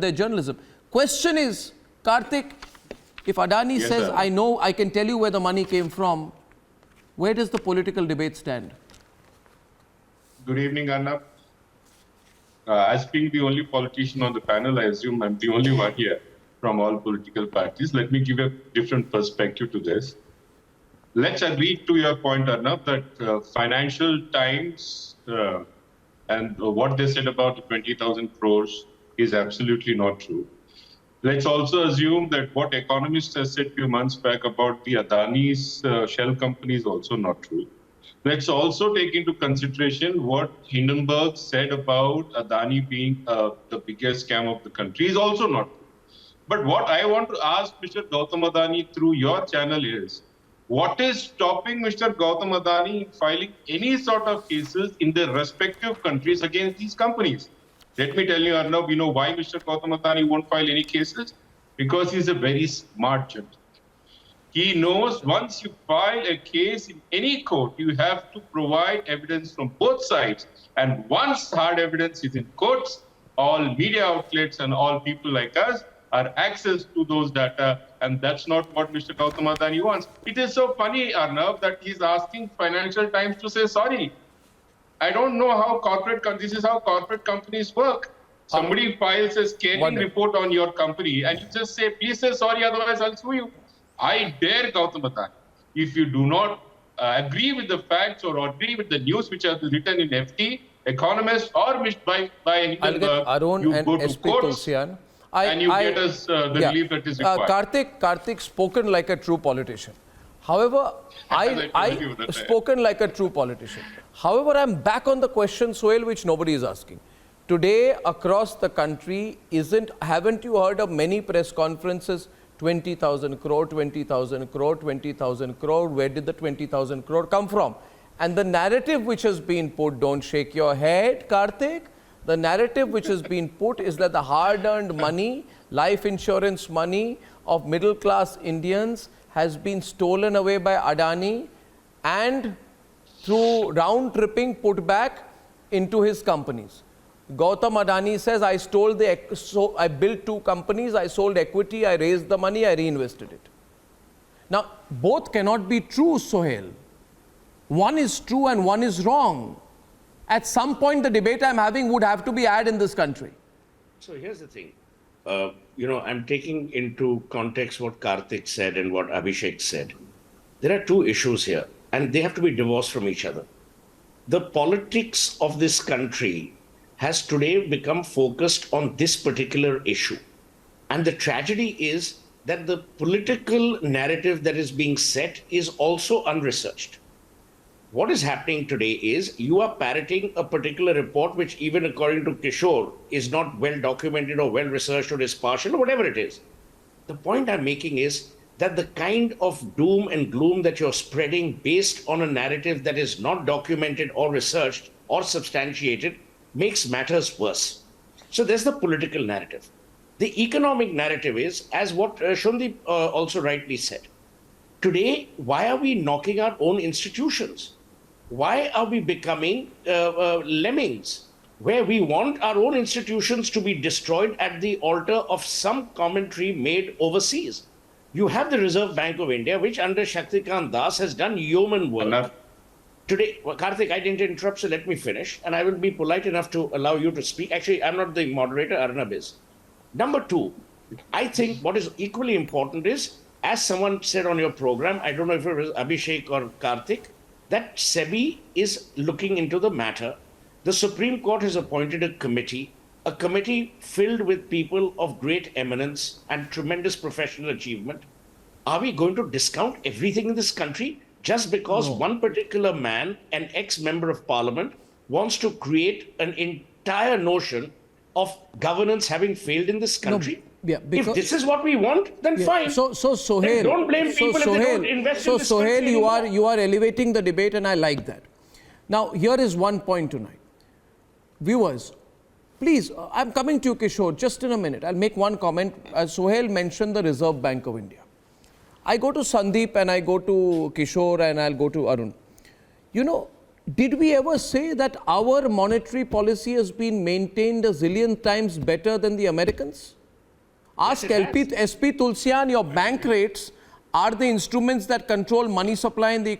their journalism. Question is, Karthik, if Adani says, sir. I know, I can tell you where the money came from, where does the political debate stand? Good evening, Arnab. As being the only politician on the panel, I assume I'm the only one here from all political parties. Let me give a different perspective to this. Let's agree to your point, Arnab, that Financial Times and what they said about the 20,000 crores is absolutely not true. Let's also assume that what economists have said a few months back about the Adani's shell company is also not true. Let's also take into consideration what Hindenburg said about Adani being the biggest scam of the country is also not true. But what I want to ask Mr. Gautam Adani through your channel is, what is stopping Mr. Gautam Adani filing any sort of cases in their respective countries against these companies? Let me tell you, Arnav, you know why Mr. Gautam Adani won't file any cases? Because he's a very smart gentleman. He knows once you file a case in any court, you have to provide evidence from both sides. And once hard evidence is in courts, all media outlets and all people like us are access to those data. And that's not what Mr. Gautam Adani wants. It is so funny, Arnav, that he's asking Financial Times to say sorry. I don't know how this is how corporate companies work. Somebody files a scathing report on your company and you just say, please say sorry, otherwise I'll sue you. I dare Gautam Adani, if you do not agree with the facts or agree with the news which are written in FT, Economist or by Hindenburg, you go to courts and you get us the relief that is required. Karthik spoken like a true politician. However, I spoken like a true politician. However, I'm back on the question, Sohail, which nobody is asking. Today, across the country, haven't you heard of many press conferences? 20,000 crore, 20,000 crore, 20,000 crore. Where did the 20,000 crore come from? And the narrative which has been put, don't shake your head, Karthik. The narrative which has been put is that the hard-earned money, life insurance money of middle-class Indians has been stolen away by Adani and through round-tripping put back into his companies. Gautam Adani says, I built two companies, I sold equity, I raised the money, I reinvested it. Now, both cannot be true, Sohail. One is true and one is wrong. At some point, the debate I'm having would have to be had in this country. So here's the thing. I'm taking into context what Karthik said and what Abhishek said. There are two issues here, and they have to be divorced from each other. The politics of this country has today become focused on this particular issue. And the tragedy is that the political narrative that is being set is also unresearched. What is happening today is you are parroting a particular report which, even according to Kishore, is not well documented or well researched or is partial or whatever it is. The point I'm making is that the kind of doom and gloom that you're spreading based on a narrative that is not documented or researched or substantiated makes matters worse. So there's the political narrative. The economic narrative is, as what Shundeep also rightly said, today, why are we knocking our own institutions? Why are we becoming lemmings, where we want our own institutions to be destroyed at the altar of some commentary made overseas? You have the Reserve Bank of India, which under Shaktikant Das has done yeoman work. Today, Karthik, I didn't interrupt, so let me finish. And I will be polite enough to allow you to speak. Actually, I'm not the moderator, Arnab is. Number two, I think what is equally important is, as someone said on your program, I don't know if it was Abhishek or Karthik, that SEBI is looking into the matter. The Supreme Court has appointed a committee filled with people of great eminence and tremendous professional achievement. Are we going to discount everything in this country just because one particular man, an ex-member of parliament, wants to create an entire notion of governance having failed in this country? If this is what we want, then fine. So Sohail, don't blame people if they don't invest in this Sohail, country you are elevating the debate, and I like that. Now, here is one point tonight. Viewers, please, I'm coming to you, Kishore, just in a minute. I'll make one comment. As Sohail mentioned the Reserve Bank of India. I go to Sandeep and I go to Kishore and I'll go to Arun. You know, Did we ever say that our monetary policy has been maintained a zillion times better than the Americans? Ask it has. SP Tulsian, your bank rates are the instruments that control money supply in the